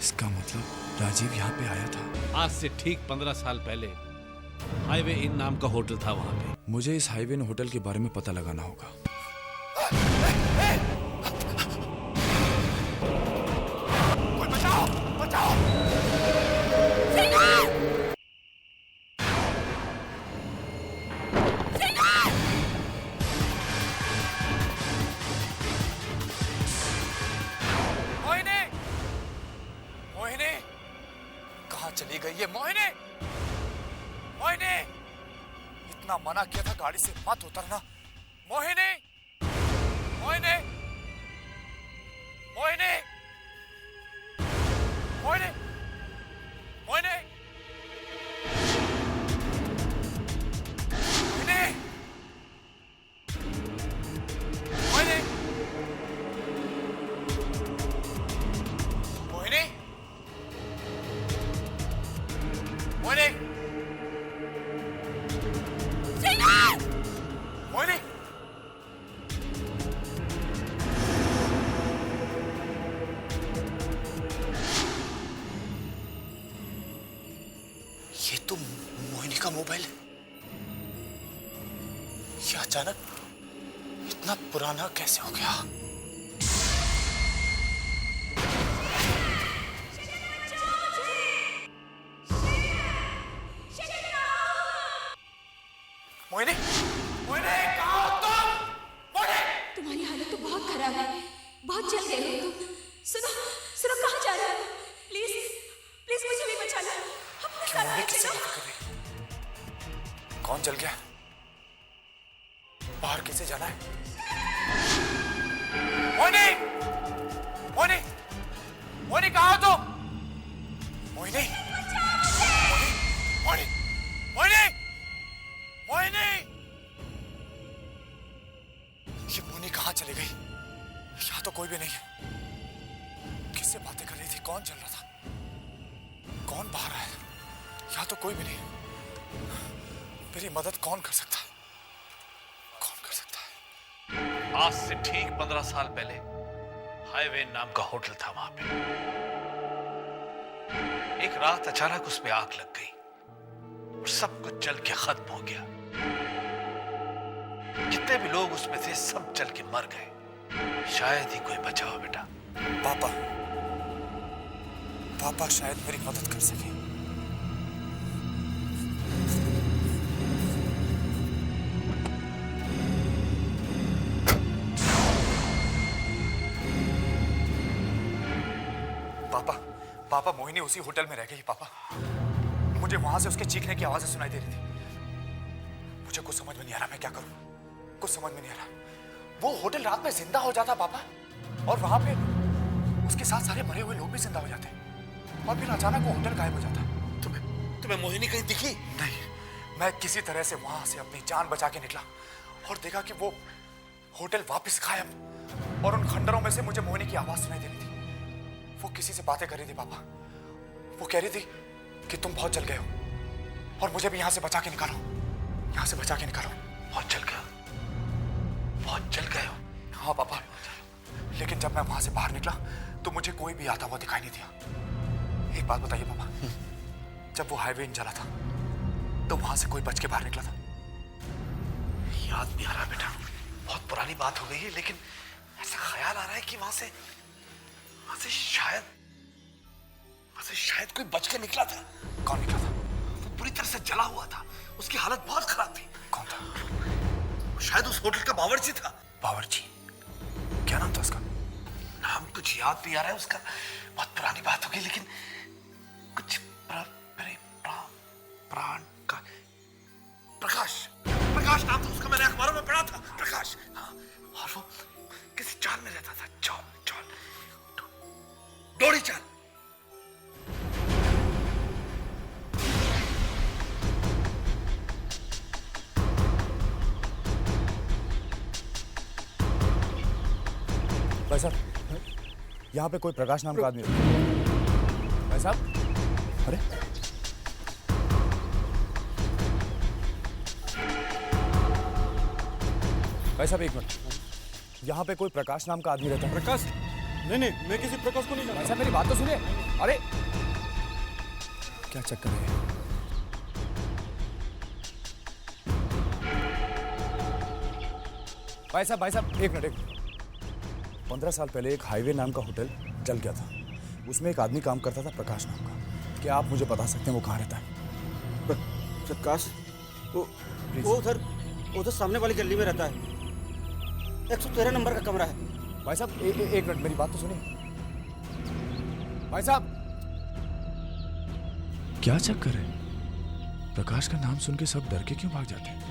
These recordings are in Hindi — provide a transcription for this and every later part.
इसका मतलब राजीव यहाँ पे आया था। आज से ठीक 15 साल पहले हाईवे इन नाम का होटल था वहां पे। मुझे इस हाईवे इन होटल के बारे में पता लगाना होगा। कोई बचाओ, बचाओ। मोहिनी, मोहिनी, कहाँ चली गई ये मोहिनी? मोहिनी, इतना मना किया था गाड़ी से मत उतरना। मोहिनी, मोहिनी, मोहिनी, मोहिनी, मोहिनी, मोहिनी, मोहिनी, मोहिनी, मोहिनी, मोहिनी, ये तो मोहिनी का मोबाइल है। ये अचानक इतना पुराना कैसे हो गया? मोहिनी, मोहिनी, कहाँ हो तुम? मोहिनी! तुम्हारी हालत तो बहुत खराब है, बहुत जल गए हो तुम। सुनो, सुनो, कहाँ जा रहे हो? प्लीज, प्लीज मुझे भी बचा लो। अपने साथ मोहिनी ले किससे चलो। बात कर रही? कौन चल गया? बाहर कैसे जाना है? मोहिनी, मोहिनी, मोहिनी, कहाँ हो तुम? मोहिनी, मोहिनी, मोहिनी, मोहिनी, मोहिनी! ये मोहिनी कहाँ चली गई? यहाँ तो कोई भी नहीं है। किससे बातें कर रही थी? कौन चल रहा था? कौन बाहर आया? यहाँ तो कोई भी नहीं। मेरी मदद कौन कर सकता है? कौन कर सकता है? आज से ठीक 15 साल पहले हाईवे इन नाम का होटल था वहां पे। एक रात अचानक उसमें आग लग गई और सब कुछ जल के खत्म हो गया। जितने भी लोग उसमें थे सब जल के मर गए। शायद ही कोई बचा हो बेटा। पापा, पापा शायद मेरी मदद कर सके। पापा, पापा, मोहिनी उसी होटल में रह गई। पापा, मुझे वहां से उसके चीखने की आवाजें सुनाई दे रही थी। मुझे कुछ समझ में नहीं आ रहा, मैं क्या करूं? कुछ समझ में नहीं आ रहा। वो होटल रात में जिंदा हो जाता पापा, और वहां पे उसके साथ सारे मरे हुए लोग भी जिंदा हो जाते, और फिर अचानक वो होटल गायब हो जाता। तुम्हें मोहिनी कहीं दिखी? नहीं, मैं किसी तरह से वहां से अपनी जान बचा के निकला और देखा कि वो होटल वापस गायब, और उन खंडरों में से मुझे मोहिनी की आवाज सुनाई दे रही थी। वो किसी से बातें कर रही थी पापा। वो कह रही थी कि तुम बहुत जल गए हो और मुझे भी यहां से बचा के निकालो, यहां से बचा के निकालो। बहुत जल गया, बहुत जल गए हो। हाँ पापा, लेकिन जब मैं वहां से बाहर निकला तो मुझे कोई भी आता हुआ दिखाई नहीं दिया। एक बात बताइए पापा, जब वो हाईवे इन चला था तो वहां से कोई बच के बाहर निकला था? याद नहीं आ रहा बेटा, बहुत पुरानी बात हो गई है, लेकिन ऐसा ख्याल आ रहा है कि वहां से शायद कोई बच के निकला था। कौन निकला था? वो पूरी तरह से जला हुआ था, उसकी हालत बहुत खराब थी। कौन था? शायद उस होटल का बावर्ची था। बावर्ची? क्या नाम था उसका? नाम कुछ याद नहीं आ रहा है उसका, बहुत पुरानी बात हो गई, लेकिन कुछ प्राण का प्रकाश नाम था उसका। मैंने अखबारों में पढ़ा था, प्रकाश। हाँ, और वो किसी चाल में रहता था, डोरी चाल। भाई साहब, यहाँ पे कोई प्रकाश नाम का आदमी है। भाई साहब, अरे भाई साहब एक मिनट, यहाँ पे कोई प्रकाश नाम का आदमी रहता है। प्रकाश? नहीं, मैं किसी प्रकाश को नहीं जानता। भाई साहब मेरी बात तो सुनिए। अरे क्या चक्कर है? भाई साहब एक मिनट। 15 साल पहले एक हाईवे नाम का होटल जल गया था। उसमें एक आदमी काम करता था, प्रकाश नाम का। क्या आप मुझे बता सकते हैं वो कहाँ रहता है? प्रकाश वो उधर सामने वाली गली में रहता है। 113 नंबर का कमरा है। भाई साहब एक मिनट, मेरी बात तो सुनिए। भाई साहब क्या चक्कर है? प्रकाश का नाम सुन के सब डर के क्यों भाग जाते हैं?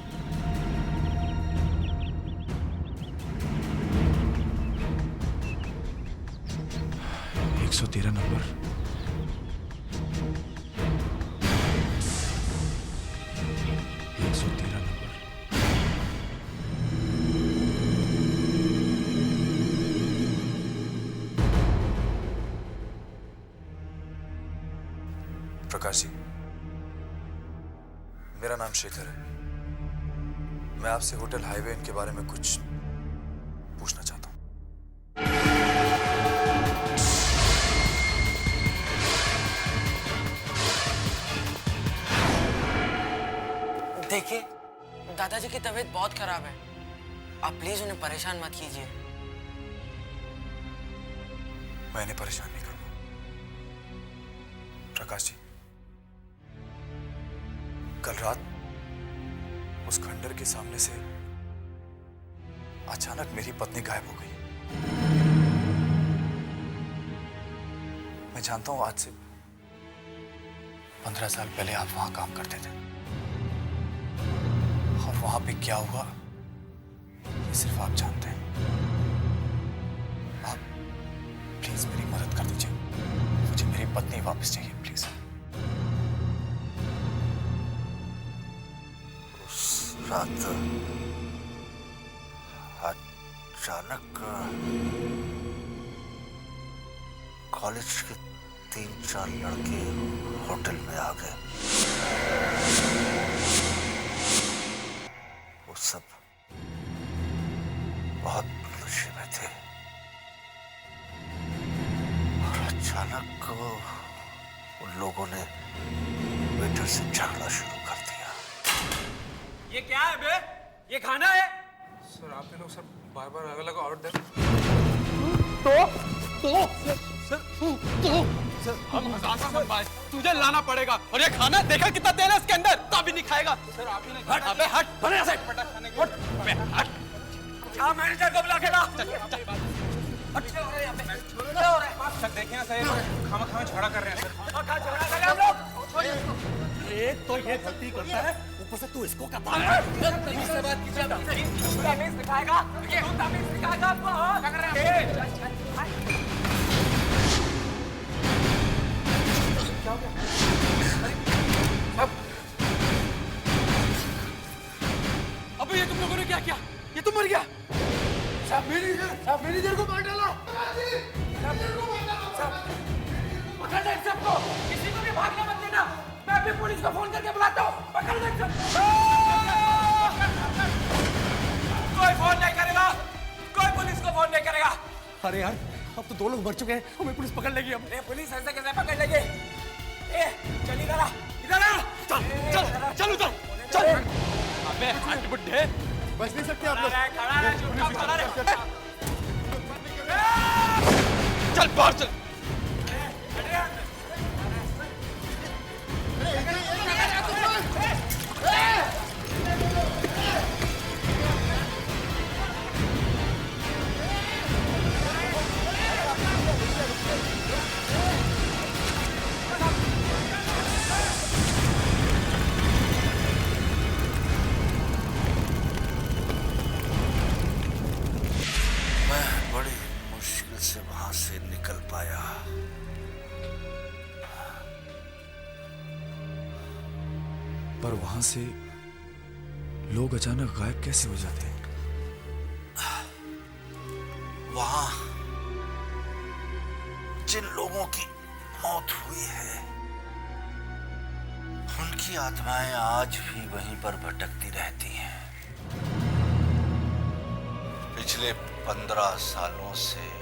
सौ 13 नंबर। प्रकाश जी, मेरा नाम शेखर है। मैं आपसे होटल हाईवे इनके बारे में कुछ पूछना चाहता हूँ। देखिए, दादाजी की तबीयत बहुत खराब है। आप प्लीज उन्हें परेशान मत कीजिए। मैं इन्हें परेशान नहीं करूंगा। प्रकाश जी, कल रात उस खंडर के सामने से अचानक मेरी पत्नी गायब हो गई। मैं जानता हूं आज से 15 साल पहले आप वहां काम करते थे, और वहां पे क्या हुआ ये सिर्फ आप जानते हैं। आप प्लीज मेरी मदद कर दीजिए। मुझे मेरी पत्नी वापस चाहिए, प्लीज। उस रात अचानक कॉलेज के 3-4 लड़के होटल में आ गए। वो सब बहुत नशे में थे और अचानक उन लोगों ने वेटर से झगड़ा शुरू कर दिया। ये क्या है बे? ये खाना है? सर आपने लोग सर बार-बार अलग-अलग ऑर्डर तुझे लाना पड़ेगा। और ये खाना देखा कितना तेल है इसके अंदर, तभी नहीं खाएगा। सर आप ही नहीं। हट अबे हट, बने से हट अबे हट। क्या मैनेजर को बुला के ला। हट सर, देखिए ना सर, खामा झगड़ा कर रहे हैं सर। क्या झगड़ा कर रहे हैं हम लोग? एक तो ये गलती करता है, ऊपर से तू इसको कहता है। इससे बात कीजिए। तमीज सिखाएगा, तू तमीज सिखाएगा आपको। क्या कर रहे हैं? अबे ये तुम लोगों ने क्या किया? ये तो मर गया। साहब मैनेजर को मार डाला। पकड़ दे सबको, किसी को भी भागने मत देना। मैं अभी पुलिस को फोन करके बुलाता हूँ। पकड़ दे सबको। कोई फोन नहीं करेगा, कोई पुलिस को फोन नहीं करेगा। अरे यार, अब तो 2 लोग मर चुके हैं, हमें पुलिस पकड़ लेगी। अब पुलिस ऐसे कैसे पकड़ लेगी? चल इधर आ, इधर आ। चल उधर चल। अबे हट बुड्ढे, बच नहीं सकते आप लोग। खड़ा रह, चुपचाप खड़ा रह। चल बाहर चल। से वहां से निकल पाया। पर वहां से लोग अचानक गायब कैसे हो जाते हैं? वहां जिन लोगों की मौत हुई है, उनकी आत्माएं आज भी वहीं पर भटकती रहती हैं। पिछले 15 सालों से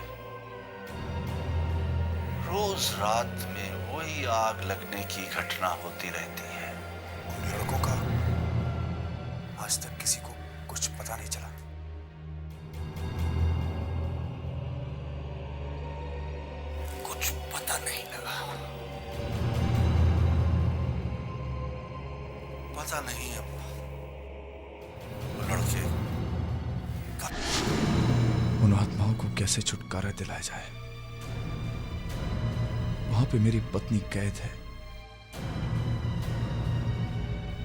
रोज रात में वही आग लगने की घटना होती रहती है। उन लड़कों का आज तक किसी को कुछ पता नहीं चला। कुछ पता नहीं लगा। पता नहीं अब वो लड़के उन आत्माओं को कैसे छुटकारा दिलाया जाए। वहां पे मेरी पत्नी कैद है,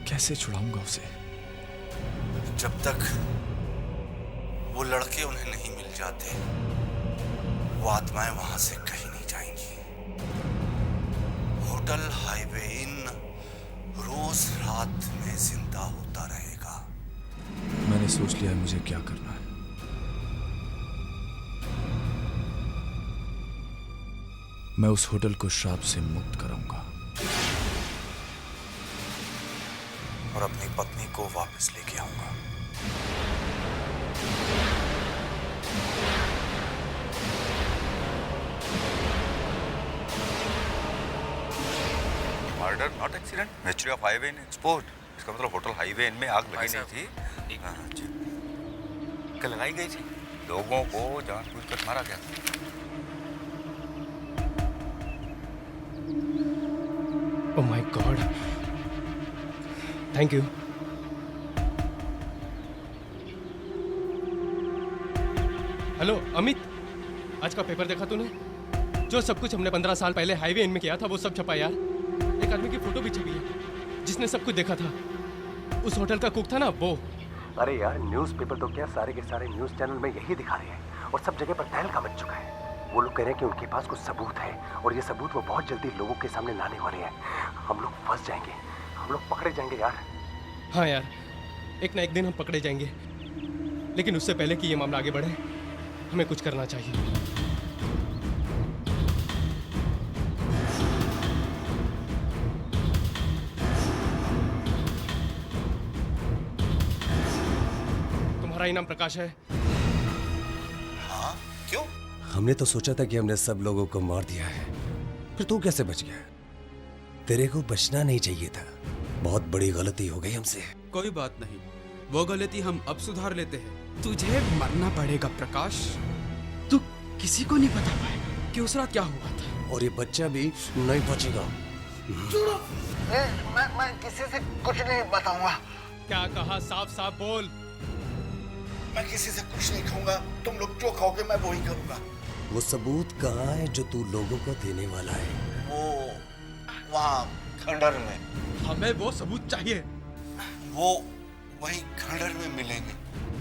कैसे छुड़ाऊंगा उसे? जब तक वो लड़के उन्हें नहीं मिल जाते, वो आत्माएं वहां से कहीं नहीं जाएंगी। होटल हाईवे इन रोज रात में जिंदा होता रहेगा। मैंने सोच लिया है मुझे क्या करना है। मैं उस होटल को श्राप से मुक्त कराऊंगा और अपनी पत्नी को वापस लेके आऊंगा। Murder not accident, mystery of highway in export. इसका मतलब होटल हाईवे इन में आग लगी नहीं थी। हाँ जी, क्या लगाई गई थी? लोगों को जानबूझकर मारा गया। Oh my God, thank you. Hello Amit, आज का पेपर देखा तूने? जो सब कुछ हमने 15 साल पहले हाईवे इन में किया था वो सब छपा यार। एक आदमी की फोटो भी छपी है जिसने सब कुछ देखा था। उस होटल का कुक था ना वो। अरे यार, न्यूज़पेपर तो क्या सारे के सारे न्यूज़ चैनल में यही दिखा रहे हैं और सब जगह पर तहलका मच चुका है। वो लोग कह रहे हैं कि उनके पास कुछ सबूत है और ये सबूत वो बहुत जल्दी लोगों के सामने लाने वाले हैं। हम लोग फंस जाएंगे, हम लोग पकड़े जाएंगे यार। हाँ यार, एक ना एक दिन हम पकड़े जाएंगे, लेकिन उससे पहले कि ये मामला आगे बढ़े हमें कुछ करना चाहिए। तुम्हारा इनाम प्रकाश है। हाँ, क्यों? हमने तो सोचा था कि हमने सब लोगों को मार दिया है, फिर तू कैसे बच गया? तेरे को बचना नहीं चाहिए था। बहुत बड़ी गलती हो गई हमसे। कोई बात नहीं, वो गलती हम अब सुधार लेते हैं। तुझे मरना पड़ेगा प्रकाश। तू किसी को नहीं बता पाएगा कि उस रात क्या हुआ था। और ये बच्चा भी नहीं बचेगा। मैं किसी से कुछ नहीं बताऊंगा। क्या कहा? साफ साफ बोल। मैं किसी से कुछ नहीं खाऊंगा। तुम लोग जो खाओगे मैं वही करूंगा। वो सबूत कहाँ है जो तू लोगों को देने वाला है? वो वहाँ खंडर में। हमें वो सबूत चाहिए। वो वही खंडर में मिलेंगे।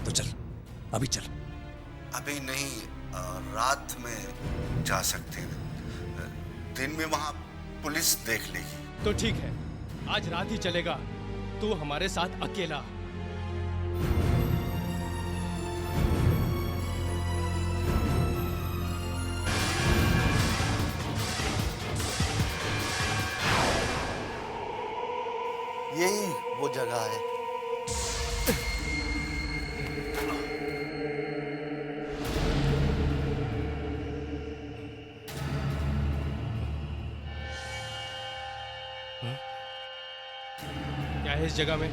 तो चल, अभी चल। अभी नहीं, रात में जा सकते हैं। दिन में वहाँ पुलिस देख लेगी। तो ठीक है, आज रात ही चलेगा। तू हमारे साथ अकेला। यही वो जगह है। क्या है इस जगह में?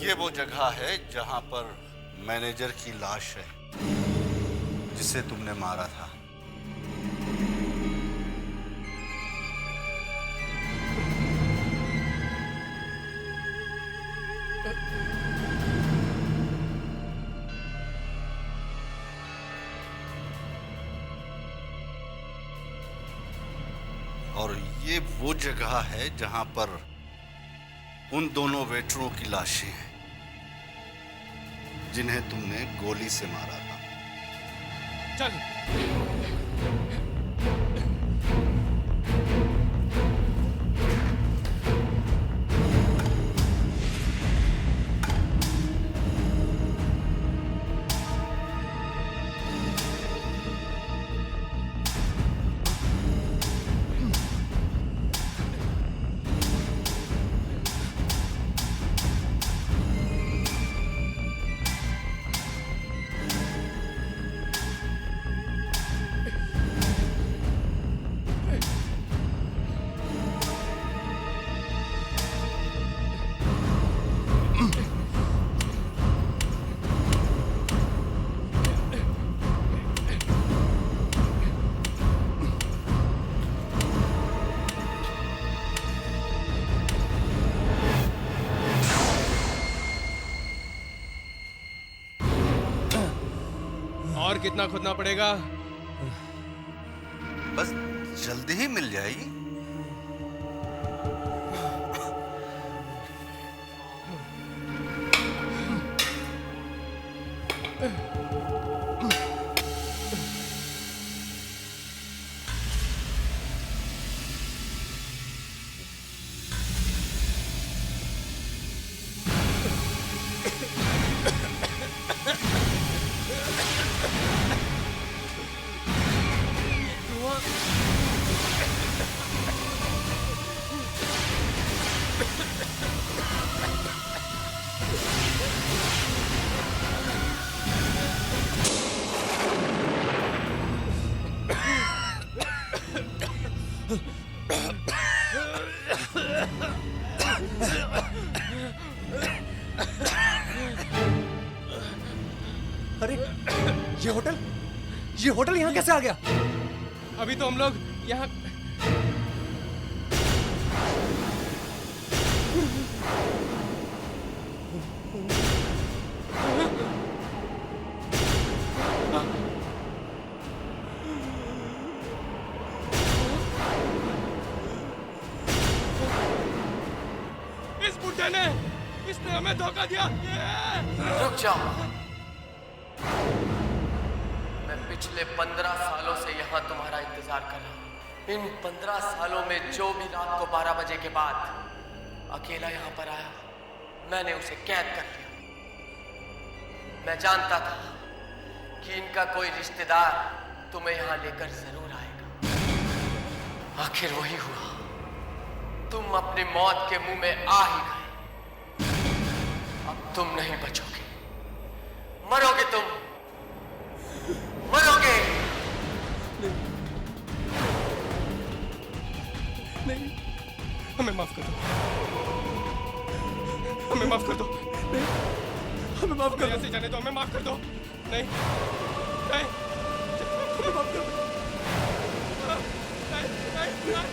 ये वो जगह है जहां पर मैनेजर की लाश है जिसे तुमने मारा था। और ये वो जगह है जहां पर उन दोनों वेटरों की लाशें हैं जिन्हें तुमने गोली से मारा था। चल। कितना खोदना पड़ेगा? बस जल्दी ही मिल जाएगी। अरे ये होटल यहाँ कैसे आ गया? अभी तो हम लोग यहाँ इस बुड्ढे ने इसने हमें धोखा दिया। रुक जाओ। मैं पिछले 15 सालों से यहाँ तुम्हारा इंतजार कर रहा हूँ। इन 15 सालों में जो भी रात को 12 बजे के बाद अकेला यहाँ पर आया, मैंने उसे कैद कर लिया। मैं जानता था कि इनका कोई रिश्तेदार तुम्हें यहाँ लेकर जरूर आएगा। आखिर वही हुआ। तुम अपनी मौत के मुंह में आ ही गए। अब तुम नहीं बचोगे, मरोगे तुम, मरोगे। नहीं, हमें माफ कर दो, हमें माफ कर दो, नहीं, हमें माफ कर दो, ऐसे जाने दो, हमें माफ कर दो, नहीं, नहीं, हमें माफ कर दो, नहीं, नहीं, नहीं।